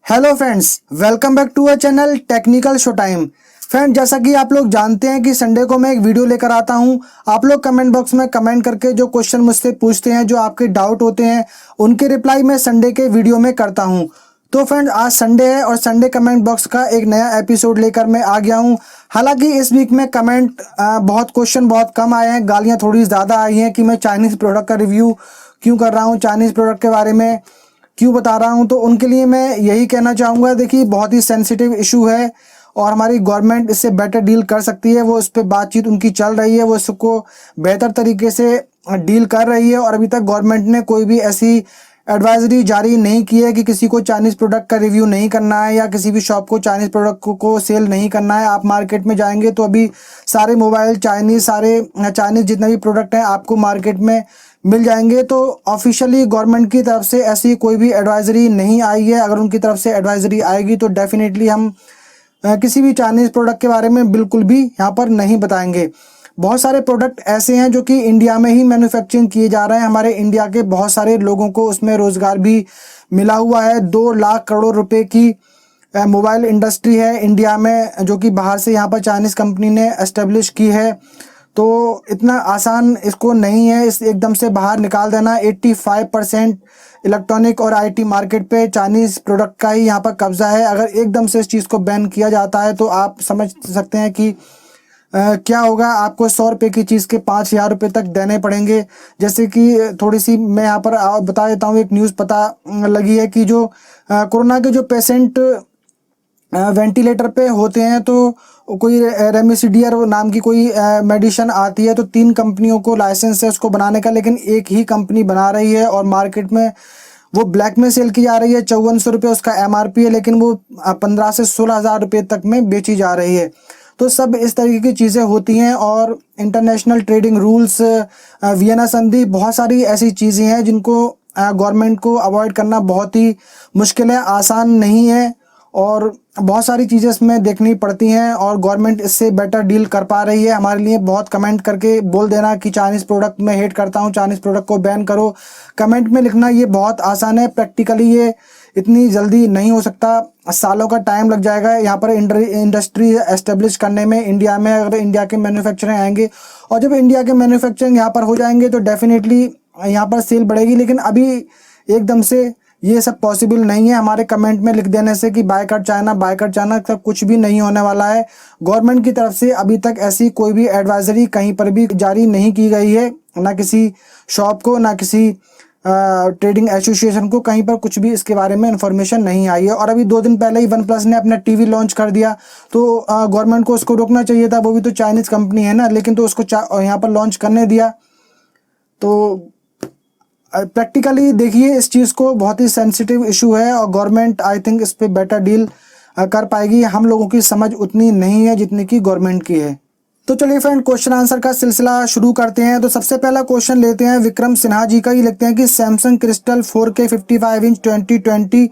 Hello friends, welcome back to a channel technical show time. Friend, जैसा कि आप लोग जानते हैं कि संडे को मैं एक वीडियो लेकर आता हूं। आप लोग कमेंट बॉक्स में कमेंट करके जो क्वेश्चन मुझसे पूछते हैं, जो आपके डाउट होते हैं, उनके रिप्लाई मैं संडे के वीडियो में करता हूं। तो फ्रेंड, आज संडे है और संडे कमेंट बॉक्स का एक नया एपिसोड लेकर मैं आ गया हूं। हालांकि इस वीक में कमेंट बहुत क्वेश्चन बहुत कम आए हैं, गालियाँ थोड़ी ज़्यादा आई हैं कि मैं चाइनीज़ प्रोडक्ट का रिव्यू क्यों कर रहा हूँ, चाइनीज़ प्रोडक्ट के बारे में क्यों बता रहा हूं। तो उनके लिए मैं यही कहना चाहूँगा, देखिए बहुत ही सेंसिटिव इशू है और हमारी गवर्नमेंट इससे बेटर डील कर सकती है। वो इस पर बातचीत उनकी चल रही है, वो इसको बेहतर तरीके से डील कर रही है और अभी तक गवर्नमेंट ने कोई भी ऐसी एडवाइजरी जारी नहीं की है कि किसी को चाइनीज़ प्रोडक्ट का रिव्यू नहीं करना है या किसी भी शॉप को चाइनीज़ प्रोडक्ट को सेल नहीं करना है। आप मार्केट में जाएंगे तो अभी सारे मोबाइल चाइनीज़, सारे चाइनीज़ जितने भी प्रोडक्ट हैं आपको मार्केट में मिल जाएंगे। तो ऑफिशियली गवर्नमेंट की तरफ से ऐसी कोई भी एडवाइजरी नहीं आई है। अगर उनकी तरफ से एडवाइजरी आएगी तो डेफिनेटली हम किसी भी चाइनीज़ प्रोडक्ट के बारे में बिल्कुल भी यहाँ पर नहीं बताएंगे। बहुत सारे प्रोडक्ट ऐसे हैं जो कि इंडिया में ही मैन्युफैक्चरिंग किए जा रहे हैं। हमारे इंडिया के बहुत सारे लोगों को उसमें रोज़गार भी मिला हुआ है। 2 लाख करोड़ रुपए की मोबाइल इंडस्ट्री है इंडिया में, जो कि बाहर से यहाँ पर चाइनीज़ कंपनी ने एस्टेब्लिश की है। तो इतना आसान इसको नहीं है इस एकदम से बाहर निकाल देना। 85% इलेक्ट्रॉनिक और आईटी मार्केट पे चाइनीज़ प्रोडक्ट का ही यहाँ पर कब्जा है। अगर एकदम से इस चीज़ को बैन किया जाता है तो आप समझ सकते हैं कि क्या होगा। आपको 100 रुपये की चीज़ के 5,000 रुपये तक देने पड़ेंगे। जैसे कि थोड़ी सी मैं यहाँ पर बता देता हूँ, एक न्यूज़ पता लगी है कि जो कोरोना के जो पेशेंट वेंटिलेटर पे होते हैं तो कोई रेमडेसिविर नाम की कोई मेडिसिन आती है, तो 3 कंपनियों को लाइसेंस है उसको बनाने का, लेकिन एक ही कंपनी बना रही है और मार्केट में वो ब्लैक में सेल की जा रही है। 5400 रुपये उसका MRP है, लेकिन वो 15 से 16,000 रुपये तक में बेची जा रही है। तो सब इस तरीके की चीज़ें होती हैं और इंटरनेशनल ट्रेडिंग रूल्स, वियना संधि, बहुत सारी ऐसी चीज़ें हैं जिनको गवर्नमेंट को अवॉइड करना बहुत ही मुश्किल है, आसान नहीं है और बहुत सारी चीज़ें इसमें देखनी पड़ती हैं और गवर्नमेंट इससे बेटर डील कर पा रही है। हमारे लिए बहुत कमेंट करके बोल देना कि चाइनीज़ प्रोडक्ट में हेट करता हूँ, चाइनीज़ प्रोडक्ट को बैन करो, कमेंट में लिखना ये बहुत आसान है। प्रैक्टिकली ये इतनी जल्दी नहीं हो सकता, सालों का टाइम लग जाएगा यहाँ पर इंडस्ट्री एस्टेब्लिश करने में इंडिया में। अगर इंडिया के मैन्युफैक्चरिंग आएंगे और जब इंडिया के मैन्युफैक्चरिंग यहाँ पर हो जाएंगे तो डेफिनेटली यहाँ पर सेल बढ़ेगी, लेकिन अभी एकदम से ये सब पॉसिबल नहीं है। हमारे कमेंट में लिख देने से कि बायकॉट चाइना, बायकॉट चाइना, तक कुछ भी नहीं होने वाला है। गवर्नमेंट की तरफ से अभी तक ऐसी कोई भी एडवाइजरी कहीं पर भी जारी नहीं की गई है, ना किसी शॉप को, ना किसी ट्रेडिंग एसोसिएशन को, कहीं पर कुछ भी इसके बारे में इन्फॉर्मेशन नहीं आई है। और अभी 2 दिन पहले ही OnePlus ने अपना टीवी लॉन्च कर दिया, तो गवर्नमेंट को उसको रोकना चाहिए था। वो भी तो चाइनीज़ कंपनी है ना, लेकिन तो उसको यहाँ पर लॉन्च करने दिया। तो प्रैक्टिकली देखिए इस चीज़ को, बहुत ही सेंसिटिव इशू है और गवर्नमेंट आई थिंक इस पर बेटर डील कर पाएगी। हम लोगों की समझ उतनी नहीं है जितनी कि गवर्नमेंट की है। तो चलिए फ्रेंड, क्वेश्चन आंसर का सिलसिला शुरू करते हैं। तो सबसे पहला क्वेश्चन लेते हैं विक्रम सिन्हा जी का। ये लिखते हैं कि सैमसंग क्रिस्टल 4K 55 इंच 2020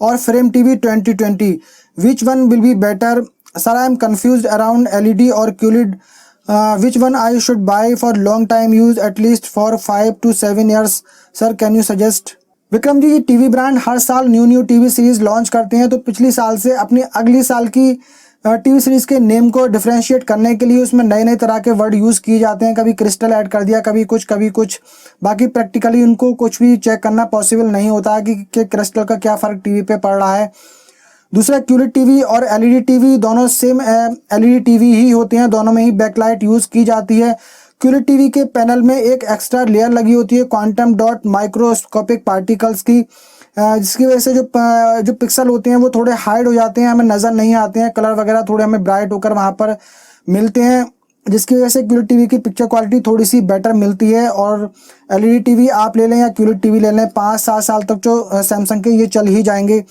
और frame TV 2020, which one will be better? Sir, I am confused around LED और QLED. Which one I should buy for long time use, at least for 5 to 7 years? Sir, can you suggest? Vikram ji, TV brand हर साल new TV series launch करते हैं, तो पिछली साल से अपनी अगली साल की टीवी सीरीज के नेम को डिफ्रेंशिएट करने के लिए उसमें नए तरह के वर्ड यूज़ किए जाते हैं। कभी क्रिस्टल ऐड कर दिया, कभी कुछ। बाकी प्रैक्टिकली उनको कुछ भी चेक करना पॉसिबल नहीं होता है कि क्रिस्टल का क्या फ़र्क टीवी पे पड़ रहा है। दूसरा, QLED टीवी और LED टीवी दोनों सेम LED टीवी ही होते हैं, दोनों में ही बैकलाइट यूज़ की जाती है। QLED टीवी के पैनल में एक एक्स्ट्रा लेयर लगी होती है क्वांटम डॉट माइक्रोस्कोपिक पार्टिकल्स की, जिसकी वजह से जो पिक्सल होते हैं वो थोड़े हाइड हो जाते हैं, हमें नज़र नहीं आते हैं, कलर वगैरह थोड़े हमें ब्राइट होकर वहाँ पर मिलते हैं, जिसकी वजह से QLED टीवी की पिक्चर क्वालिटी थोड़ी सी बेटर मिलती है। और LED टीवी आप ले लें या QLED टीवी ले लें, 5-7 साल तक जो सैमसंग के ये चल ही जाएंगे।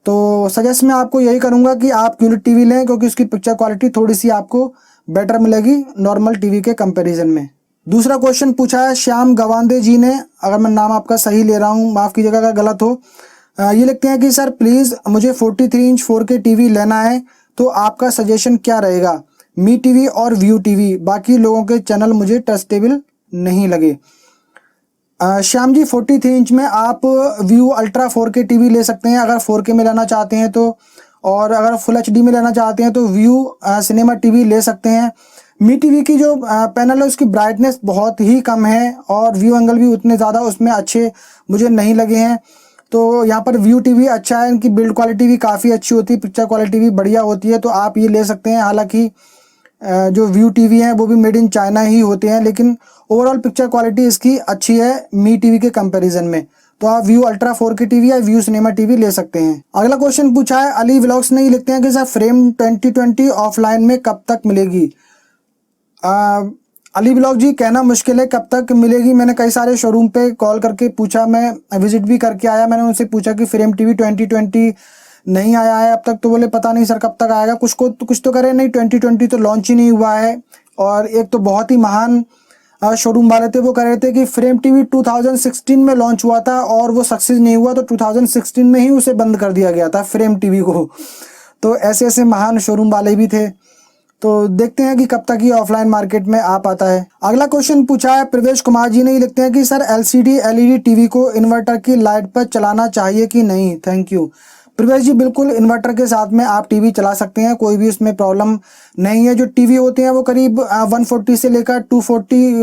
तो सजेस्ट मैं आपको यही करूंगा कि आप QLED टीवी लें, क्योंकि उसकी पिक्चर क्वालिटी थोड़ी सी आपको बेटर मिलेगी नॉर्मल टीवी के कंपैरिजन में। दूसरा क्वेश्चन पूछा है श्याम गवांदे जी ने, अगर मैं नाम आपका सही ले रहा हूँ माफ़ कीजिएगा अगर गलत हो। ये लिखते हैं कि सर प्लीज़ मुझे 43 इंच 4K टीवी लेना है, तो आपका सजेशन क्या रहेगा? मी टीवी और व्यू टीवी, बाकी लोगों के चैनल मुझे ट्रस्टेबल नहीं लगे। श्याम जी 43 इंच में आप व्यू अल्ट्रा 4K टीवी ले सकते हैं अगर 4K में लेना चाहते हैं तो, और अगर फुल HD में लेना चाहते हैं तो व्यू सिनेमा टीवी ले सकते हैं। मी टीवी की जो पैनल है उसकी ब्राइटनेस बहुत ही कम है और व्यू एंगल भी उतने ज़्यादा उसमें अच्छे मुझे नहीं लगे हैं। तो यहाँ पर व्यू टीवी अच्छा है, इनकी बिल्ड क्वालिटी भी काफ़ी अच्छी होती है, पिक्चर क्वालिटी भी बढ़िया होती है, तो आप ये ले सकते हैं। हालांकि जो व्यू टीवी हैं वो भी मेड इन चाइना ही होते हैं, लेकिन ओवरऑल पिक्चर क्वालिटी इसकी अच्छी है मी टीवी के कंपैरिजन में। तो आप व्यू अल्ट्रा 4K टीवी या व्यू सिनेमा टीवी ले सकते हैं। अगला क्वेश्चन पूछा है अली व्लॉग्स ने, लिखते हैं कि सर फ्रेम 2020 ऑफलाइन में कब तक मिलेगी। अली व्लॉग जी कहना मुश्किल है कब तक मिलेगी। मैंने कई सारे शोरूम पे कॉल करके पूछा, मैं विजिट भी करके आया, मैंने उनसे पूछा कि फ्रेम टीवी 2020 नहीं आया है अब तक, तो बोले पता नहीं सर कब तक आएगा। कुछ तो करे नहीं, 2020 तो लॉन्च ही नहीं हुआ है। और एक तो बहुत ही महान शोरूम वाले थे, वो कह रहे थे कि फ्रेम टीवी 2016 में लॉन्च हुआ था और वो सक्सेस नहीं हुआ, तो 2016 में ही उसे बंद कर दिया गया था फ्रेम टीवी को। तो ऐसे ऐसे महान शोरूम वाले भी थे। तो देखते हैं कि कब तक ये ऑफलाइन मार्केट में आ पाता है। अगला क्वेश्चन पूछा है प्रवेश कुमार जी ने, लिखते हैं कि सर LCD LED टीवी को इन्वर्टर की लाइट पर चलाना चाहिए कि नहीं। थैंक यू प्रवेश जी, बिल्कुल इन्वर्टर के साथ में आप टीवी चला सकते हैं, कोई भी उसमें प्रॉब्लम नहीं है। जो टीवी होते हैं वो करीब 140 से लेकर 240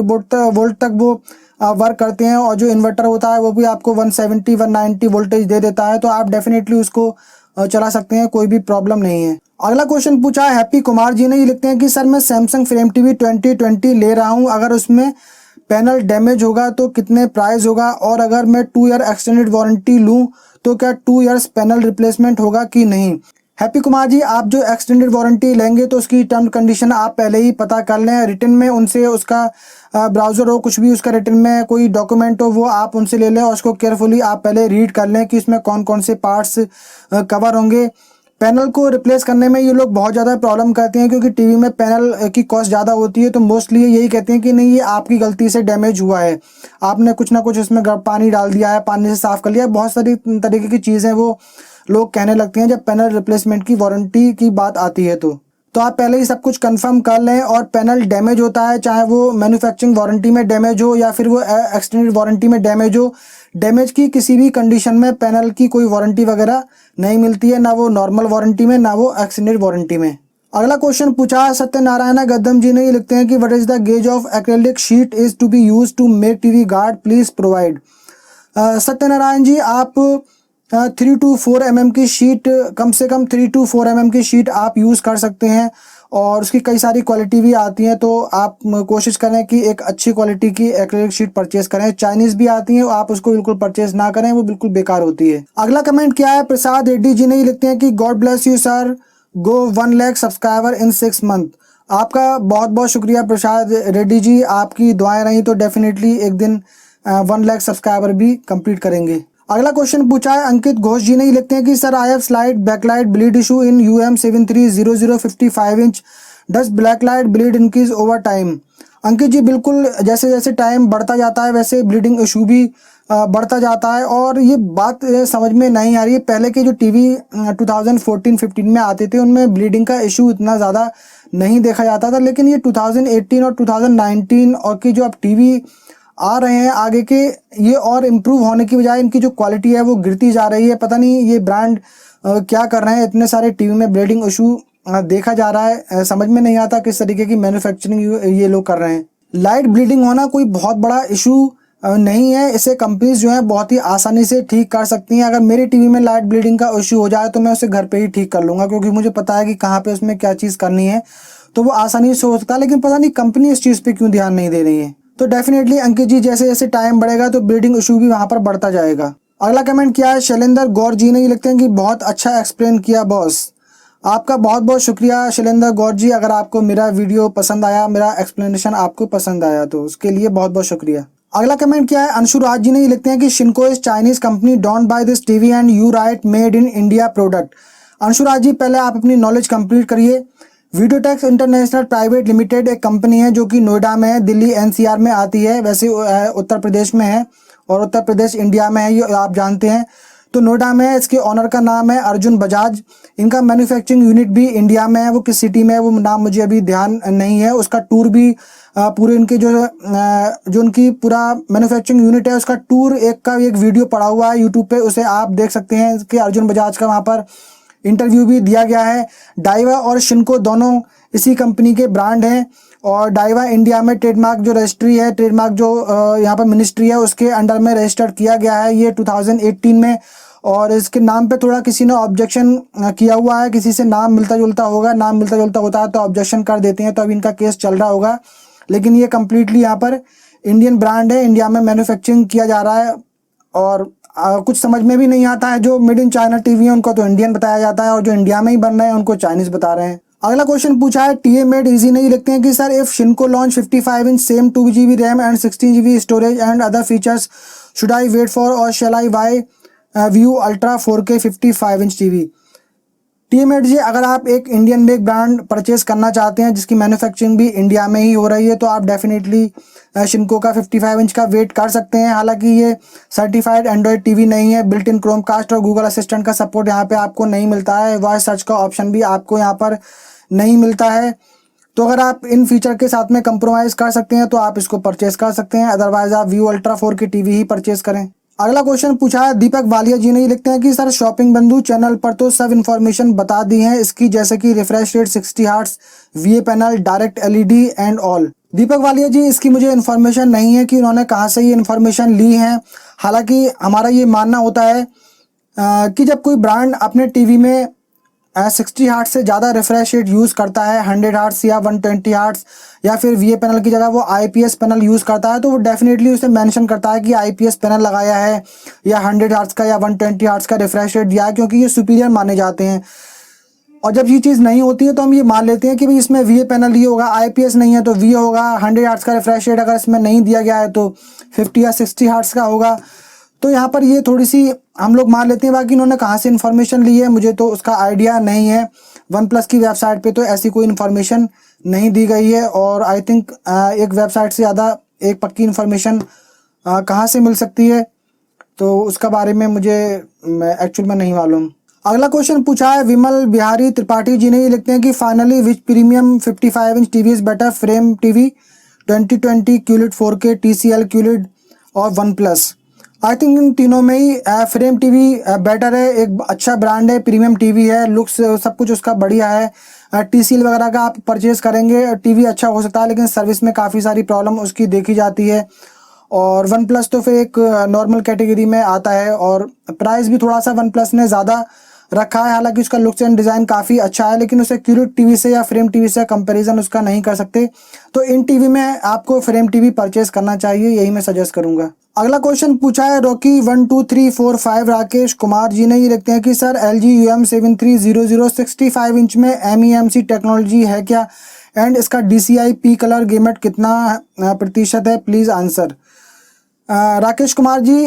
वोल्ट तक वो वर्क करते हैं, और जो इन्वर्टर होता है वो भी आपको 170 190 वोल्टेज दे देता है, तो आप डेफिनेटली उसको चला सकते हैं, कोई भी प्रॉब्लम नहीं है। अगला क्वेश्चन पूछा है हैप्पी कुमार जी ने, ये लिखते हैं कि सर मैं सैमसंग फ्रेम टीवी 2020 ले रहा हूं, अगर उसमें पैनल डैमेज होगा तो कितने प्राइस होगा, और अगर मैं 2 ईयर एक्सटेंडेड वारंटी लूं तो क्या 2 इयर्स पैनल रिप्लेसमेंट होगा कि नहीं। हैप्पी कुमार जी, आप जो एक्सटेंडेड वारंटी लेंगे तो उसकी टर्म कंडीशन आप पहले ही पता कर लें, रिटन में उनसे उसका ब्राउज़र हो, कुछ भी उसका रिटन में कोई डॉक्यूमेंट हो वो आप उनसे ले लें, और उसको केयरफुली आप पहले रीड कर लें कि इसमें कौन कौन से पार्ट्स कवर होंगे। पैनल को रिप्लेस करने में ये लोग बहुत ज़्यादा प्रॉब्लम करते हैं, क्योंकि टीवी में पैनल की कॉस्ट ज़्यादा होती है, तो मोस्टली यही कहते हैं कि नहीं ये आपकी गलती से डैमेज हुआ है, आपने कुछ ना कुछ इसमें पानी डाल दिया है, पानी से साफ़ कर लिया, बहुत सारी तरीके की चीज़ें वो लोग कहने लगते हैं जब पैनल रिप्लेसमेंट की वारंटी की बात आती है। तो आप पहले ही सब कुछ कंफर्म कर लें, और पैनल डैमेज होता है चाहे वो मैन्युफैक्चरिंग वारंटी में डैमेज हो या फिर वो एक्सटेंडेड वारंटी में डैमेज हो, डैमेज की किसी भी कंडीशन में पैनल की कोई वारंटी वगैरह नहीं मिलती है, ना वो नॉर्मल वारंटी में ना वो एक्सटेंडेड वारंटी में। अगला क्वेश्चन पूछा है सत्यनारायण गद्दम जी ने, ये लिखते हैं कि what is the gauge of acrylic sheet is to be use to make TV guard, please provide. Satyanarayan ji, आप 3 to 4 mm की शीट, कम से कम 3 to 4 mm की शीट आप यूज़ कर सकते हैं, और उसकी कई सारी क्वालिटी भी आती हैं, तो आप कोशिश करें कि एक अच्छी क्वालिटी की एक्रेलिक शीट परचेज करें। चाइनीज़ भी आती हैं, आप उसको बिल्कुल परचेज ना करें, वो बिल्कुल बेकार होती है। अगला कमेंट क्या है प्रसाद रेड्डी जी ने, ये लिखते हैं कि God bless you sir, go 1 lakh subscriber in 6 month. आपका बहुत बहुत शुक्रिया प्रसाद रेड्डी जी, आपकी दुआएं रही तो डेफिनेटली एक दिन 1 लाख सब्सक्राइबर भी कंप्लीट करेंगे। अगला क्वेश्चन पूछा है अंकित घोष जी ने, ये लिखते हैं कि sir I have slide backlight bleed issue in UM7300 inch, does black light bleed increase over time. Ankit ji, बिल्कुल जैसे जैसे टाइम बढ़ता जाता है वैसे ब्लीडिंग इशू भी बढ़ता जाता है, और ये बात समझ में नहीं आ रही है। पहले के जो टीवी 2014-15 में आते थे उनमें ब्लीडिंग का इशू इतना ज़्यादा नहीं देखा जाता था, लेकिन ये 2018 और 2019 और की जो अब टीवी आ रहे हैं आगे के, ये और इम्प्रूव होने की बजाय इनकी जो क्वालिटी है वो गिरती जा रही है। पता नहीं ये ब्रांड क्या कर रहे हैं, इतने सारे टीवी में ब्लीडिंग इशू देखा जा रहा है, समझ में नहीं आता किस तरीके की मैन्युफैक्चरिंग ये लोग कर रहे हैं। लाइट ब्लीडिंग होना कोई बहुत बड़ा इशू नहीं है, इसे कंपनीज जो है बहुत ही आसानी से ठीक कर सकती हैं। अगर मेरी टीवी में लाइट ब्लीडिंग का इशू हो जाए तो मैं उसे घर पे ही ठीक कर लूँगा, क्योंकि मुझे पता है कि कहाँ पे उसमें क्या चीज़ करनी है, तो वो आसानी से हो सकता है। लेकिन पता नहीं कंपनी इस चीज़ पे क्यों ध्यान नहीं दे रही है। तो डेफिनेटली अंकित जी, जैसे जैसे टाइम बढ़ेगा तो ब्लीडिंग इशू भी वहाँ पर बढ़ता जाएगा। अगला कमेंट क्या है शैलेंद्र गौर जी ने, ये लिखते हैं कि बहुत अच्छा एक्सप्लेन किया बॉस। आपका बहुत बहुत शुक्रिया शैलेंद्र गौर जी, अगर आपको मेरा वीडियो पसंद आया, मेरा एक्सप्लेनेशन आपको पसंद आया तो उसके लिए बहुत बहुत शुक्रिया। अगला कमेंट क्या है अंशु राज जी ने, ये लिखते हैं कि Shinco is Chinese company, don't buy this TV and you right made in India product. Anshu Raj ji, पहले आप अपनी नॉलेज कंप्लीट करिए। वीडियोटेक्स इंटरनेशनल प्राइवेट लिमिटेड एक कंपनी है जो कि नोएडा में है, दिल्ली NCR में आती है, वैसे उत्तर प्रदेश में है, और उत्तर प्रदेश इंडिया में है, ये आप जानते हैं। तो नोएडा में है, इसके ऑनर का नाम है अर्जुन बजाज। इनका मैन्युफैक्चरिंग यूनिट भी इंडिया में है, वो किस सिटी में है वो नाम मुझे अभी ध्यान नहीं है। उसका टूर भी पूरे इनके जो उनकी पूरा मैन्युफैक्चरिंग यूनिट है उसका टूर एक वीडियो पड़ा हुआ है यूट्यूब पे, उसे आप देख सकते हैं कि अर्जुन बजाज का वहाँ पर इंटरव्यू भी दिया गया है। डाइवा और शिनको दोनों इसी कंपनी के ब्रांड हैं और डाइवा इंडिया में ट्रेडमार्क जो रजिस्ट्री है, ट्रेडमार्क जो यहाँ पर मिनिस्ट्री है उसके अंडर में रजिस्टर्ड किया गया है ये 2018 में। और इसके नाम पे थोड़ा किसी ने ऑब्जेक्शन किया हुआ है, किसी से नाम मिलता जुलता होगा, नाम मिलता जुलता होता है तो ऑब्जेक्शन कर देते हैं, तो अभी इनका केस चल रहा होगा। लेकिन ये कम्प्लीटली यहाँ पर इंडियन ब्रांड है, इंडिया में मैन्युफैक्चरिंग किया जा रहा है। और कुछ समझ में भी नहीं आता है, जो मेड इन चाइना टीवी है उनको तो इंडियन बताया जाता है और जो इंडिया में ही बन रहे हैं उनको चाइनीज बता रहे हैं। अगला क्वेश्चन पूछा है टीए मेड इजी नहीं, लिखते हैं कि sir if Shinco launch 55 inch same 2GB RAM and 16GB storage and other features should I wait for और shall I buy view ultra 4K 55 inch TV. टीएमएड जी, अगर आप एक इंडियन मेक ब्रांड परचेज करना चाहते हैं जिसकी मैन्युफैक्चरिंग भी इंडिया में ही हो रही है तो आप डेफिनेटली शिनको का 55 इंच का वेट कर सकते हैं। हालांकि ये सर्टिफाइड एंड्रॉयड टीवी नहीं है, बिल्ट इन क्रोमकास्ट और गूगल असिस्टेंट का सपोर्ट यहाँ पे आपको नहीं मिलता है, वॉइस सर्च का ऑप्शन भी आपको यहाँ पर नहीं मिलता है। तो अगर आप इन फीचर के साथ में कंप्रोमाइज़ कर सकते हैं तो आप इसको परचेज कर सकते हैं, अदरवाइज आप व्यू अल्ट्रा 4K टीवी ही परचेज करें। अगला क्वेश्चन पूछा है दीपक वालिया जी ने, लिखते हैं कि सर शॉपिंग बंधु चैनल पर तो सब इन्फॉर्मेशन बता दी है इसकी, जैसे कि refresh rate 60 hertz, VA panel, direct LED and all. Deepak Walia ji, इसकी मुझे इन्फॉर्मेशन नहीं है कि उन्होंने कहाँ से ये इन्फॉर्मेशन ली है। हालांकि हमारा ये मानना होता है कि जब कोई ब्रांड अपने टीवी में 60 हर्ट्ज से ज़्यादा रिफ्रेश रेट यूज़ करता है, 100 हर्ट्ज या 120 हर्ट्ज या फिर VA पैनल की जगह वो IPS पैनल यूज़ करता है तो वो डेफिनेटली उसे मेंशन करता है कि IPS पैनल लगाया है या 100 हर्ट्ज का या 120 हर्ट्ज का रिफ्रेश रेट दिया है, क्योंकि ये सुपीरियर माने जाते हैं। और जब ये चीज़ नहीं होती है तो हम ये मान लेते हैं कि भाई इसमें VA पैनल ही होगा, IPS नहीं है तो VA होगा, 100 हर्ट्ज का रिफ्रेश रेट अगर इसमें नहीं दिया गया है तो 50 या 60 हर्ट्ज का होगा। तो यहाँ पर ये थोड़ी सी हम लोग मान लेते हैं, बाकी इन्होंने कहाँ से इन्फॉर्मेशन ली है मुझे तो उसका आइडिया नहीं है। वन प्लस की वेबसाइट पे तो ऐसी कोई इन्फॉर्मेशन नहीं दी गई है और आई थिंक एक वेबसाइट से ज़्यादा एक पक्की इन्फॉर्मेशन कहाँ से मिल सकती है तो उसका बारे में मुझे एक्चुअल में नहीं मालूम। अगला क्वेश्चन पूछा है विमल बिहारी त्रिपाठी जी ने, ये लिखते हैं कि finally which premium 55 inch TV is better, frame TV 2020, QLED 4K, TCL QLED और one plus. I think in तीनों में ही फ्रेम टीवी बेटर है, एक अच्छा ब्रांड है, प्रीमियम टीवी है, लुक्स सब कुछ उसका बढ़िया है। TCL वगैरह का आप परचेज करेंगे टीवी अच्छा हो सकता है लेकिन सर्विस में काफ़ी सारी प्रॉब्लम उसकी देखी जाती है। और वन प्लस तो फिर एक नॉर्मल कैटेगरी में आता है और प्राइस भी थोड़ा सा वन प्लस ने ज़्यादा रखा है। हालांकि उसका लुक्स एंड डिज़ाइन काफ़ी अच्छा है लेकिन उसे QLED टीवी से या फ्रेम टीवी से कंपैरिजन उसका नहीं कर सकते। तो इन टीवी में आपको फ्रेम टीवी परचेज करना चाहिए, यही मैं सजेस्ट करूंगा। अगला क्वेश्चन पूछा है रॉकी 1 2 3 4 5 राकेश कुमार जी ने, ये लिखते हैं कि सर LG UM7300 65 इंच में MEMC टेक्नोलॉजी है क्या एंड इसका DCI P कलर गेमेट कितना प्रतिशत है, प्लीज़ आंसर। राकेश कुमार जी,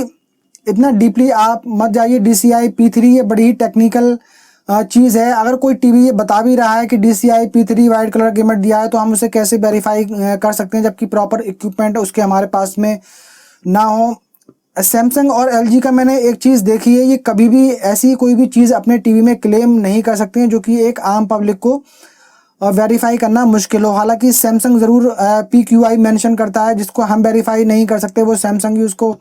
इतना डीपली आप मत जाइए। DCI P3 ये बड़ी ही टेक्निकल चीज़ है। अगर कोई टीवी ये बता भी रहा है कि DCI P3 white colour gamete दिया है तो हम उसे कैसे वेरीफाई कर सकते हैं जबकि प्रॉपर इक्विपमेंट उसके हमारे पास में ना हो। सैमसंग और LG का मैंने एक चीज़ देखी है, ये कभी भी ऐसी कोई भी चीज़ अपने टीवी में क्लेम नहीं कर सकते हैं जो कि एक आम पब्लिक को वेरीफाई करना मुश्किल हो। हालांकि सैमसंग ज़रूर PQI मेंशन करता है जिसको हम वेरीफाई नहीं कर सकते, वो सैमसंग ही उसको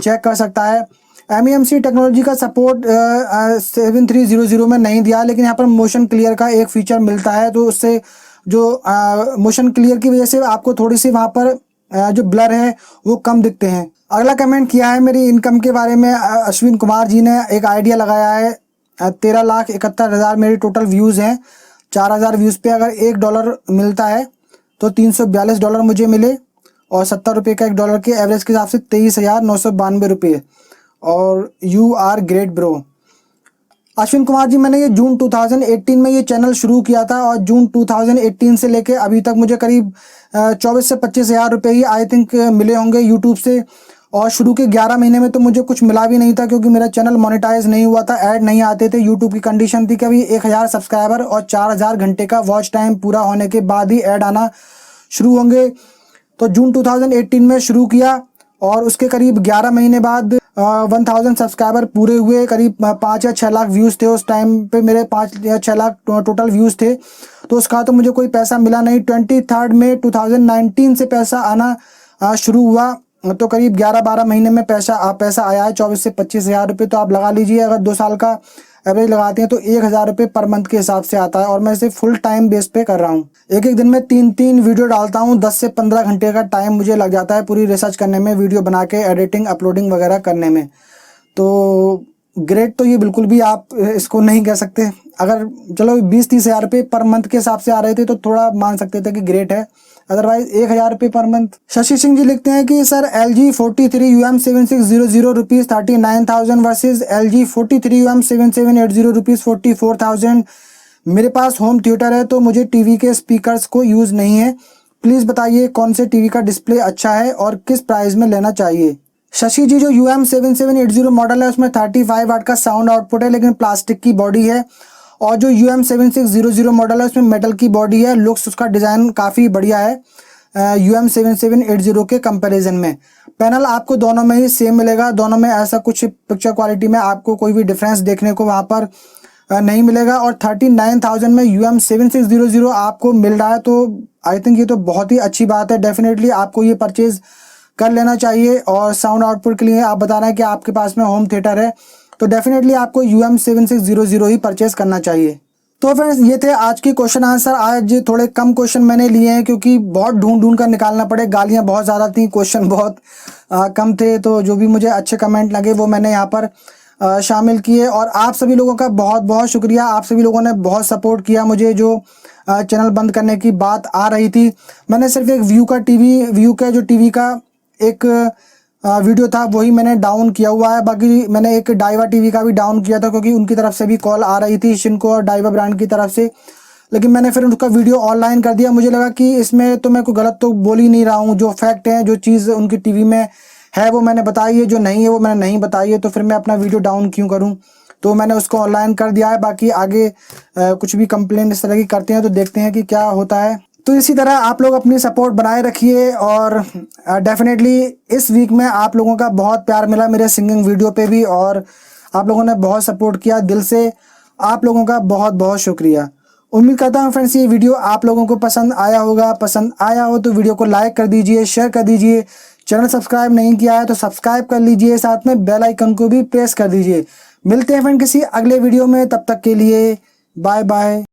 चेक कर सकता है। MEMC टेक्नोलॉजी का सपोर्ट 7300 में नहीं दिया लेकिन यहाँ पर मोशन क्लियर का एक फीचर मिलता है तो उससे जो मोशन क्लियर की वजह से आपको थोड़ी सी वहाँ पर जो ब्लर है वो कम दिखते हैं। अगला कमेंट किया है मेरी इनकम के बारे में अश्विन कुमार जी ने, एक आइडिया लगाया है 13,71,000 मेरी टोटल व्यूज़ हैं। 4,000 व्यूज़ पे अगर $1 मिलता है तो $342 मुझे मिले और 70 रुपये का $1 के एवरेज के हिसाब से 23,992 रुपये। और you are great bro. Ashwin Kumar ji, मैंने ये जून 2018 में ये चैनल शुरू किया था और जून 2018 से लेके अभी तक मुझे करीब 24 से 25 हज़ार रुपये ही आई थिंक मिले होंगे यूट्यूब से। और शुरू के 11 महीने में तो मुझे कुछ मिला भी नहीं था क्योंकि मेरा चैनल मोनेटाइज नहीं हुआ था, ऐड नहीं आते थे। यूट्यूब की कंडीशन थी कि अभी 1000 सब्सक्राइबर और 4000 घंटे का वॉच टाइम पूरा होने के बाद ही ऐड आना शुरू होंगे। तो जून 2018 में शुरू किया और उसके करीब 11 महीने बाद 1000 सब्सक्राइबर पूरे हुए, करीब 5 या 6 लाख व्यूज़ थे उस टाइम पे मेरे, 5 या 6 लाख टोटल व्यूज़ थे। तो उसका तो मुझे कोई पैसा मिला नहीं। 23 मई 2019 से पैसा आना शुरू हुआ, तो करीब 11-12 महीने में पैसा आया है 24 से 25 हज़ार रुपये। तो आप लगा लीजिए, अगर 2 साल का एवरेज लगाते हैं तो 1,000 रुपये पर मंथ के हिसाब से आता है। और मैं इसे फुल टाइम बेस पे कर रहा हूँ। एक दिन में 3 वीडियो डालता हूँ। 10 से 15 घंटे का टाइम मुझे लग जाता है पूरी रिसर्च करने में, वीडियो बना के एडिटिंग अपलोडिंग वगैरह करने में। तो ग्रेट तो ये बिल्कुल भी आप इसको नहीं कह सकते। अगर चलो 20-30 हज़ार रुपये पर मंथ के हिसाब से आ रहे थे तो थोड़ा मान सकते थे कि ग्रेट है, अदरवाइज 1,000 रुपये पर मंथ। शशि सिंह जी लिखते हैं कि sir LG 43 UM7600 rupees 39,000 versus LG 43 UM7780 rupees 44,000। मेरे पास होम थिएटर है तो मुझे टीवी के स्पीकर्स को यूज़ नहीं है। प्लीज़ बताइए कौन से टीवी का डिस्प्ले अच्छा है और किस प्राइस में लेना चाहिए। शशि जी, जो UM7780 मॉडल है उसमें 35 वाट का साउंड आउटपुट है, लेकिन प्लास्टिक की बॉडी है। और जो UM7600 मॉडल है उसमें मेटल की बॉडी है। लुक्स उसका डिज़ाइन काफ़ी बढ़िया है UM7780 के कंपैरिजन में। पैनल आपको दोनों में ही सेम मिलेगा, दोनों में ऐसा कुछ पिक्चर क्वालिटी में आपको कोई भी डिफरेंस देखने को वहाँ पर नहीं मिलेगा। और 39,000 में UM7600 आपको मिल रहा है, तो आई थिंक ये तो बहुत ही अच्छी बात है। डेफिनेटली आपको ये परचेज़ कर लेना चाहिए। और साउंड आउटपुट के लिए आप बता रहे हैं कि आपके पास में होम थिएटर है, तो डेफिनेटली आपको UM7600 ही परचेज़ करना चाहिए। तो फ्रेंड्स, ये थे आज के क्वेश्चन आंसर। आज थोड़े कम क्वेश्चन मैंने लिए हैं क्योंकि बहुत ढूंढ कर निकालना पड़े, गालियां बहुत ज़्यादा थी, क्वेश्चन बहुत कम थे। तो जो भी मुझे अच्छे कमेंट लगे वो मैंने यहाँ पर शामिल किए। और आप सभी लोगों का बहुत बहुत शुक्रिया, आप सभी लोगों ने बहुत सपोर्ट किया मुझे। जो चैनल बंद करने की बात आ रही थी, मैंने सिर्फ एक व्यू का जो टीवी का एक वीडियो था वही मैंने डाउन किया हुआ है। बाकी मैंने एक डाइवा टीवी का भी डाउन किया था क्योंकि उनकी तरफ से भी कॉल आ रही थी, शिनको और डाइवा ब्रांड की तरफ से, लेकिन मैंने फिर उसका वीडियो ऑनलाइन कर दिया। मुझे लगा कि इसमें तो मैं कोई गलत तो बोल ही नहीं रहा हूँ, जो फैक्ट है, जो चीज़ उनकी टीवी में है वो मैंने बताई है, जो नहीं है वो मैंने नहीं बताई है, तो फिर मैं अपना वीडियो डाउन क्यों करूँ। तो मैंने उसको ऑनलाइन कर दिया है। बाकी आगे कुछ भी कंप्लेंट इस तरह की करते हैं तो देखते हैं कि क्या होता है। तो इसी तरह आप लोग अपनी सपोर्ट बनाए रखिए। और डेफिनेटली इस वीक में आप लोगों का बहुत प्यार मिला मेरे सिंगिंग वीडियो पे भी, और आप लोगों ने बहुत सपोर्ट किया। दिल से आप लोगों का बहुत बहुत शुक्रिया। उम्मीद करता हूँ फ्रेंड्स ये वीडियो आप लोगों को पसंद आया होगा। पसंद आया हो तो वीडियो को लाइक कर दीजिए, शेयर कर दीजिए। चैनल सब्सक्राइब नहीं किया है तो सब्सक्राइब कर लीजिए, साथ में बेल आइकन को भी प्रेस कर दीजिए। मिलते हैं फ्रेंड किसी अगले वीडियो में, तब तक के लिए बाय बाय।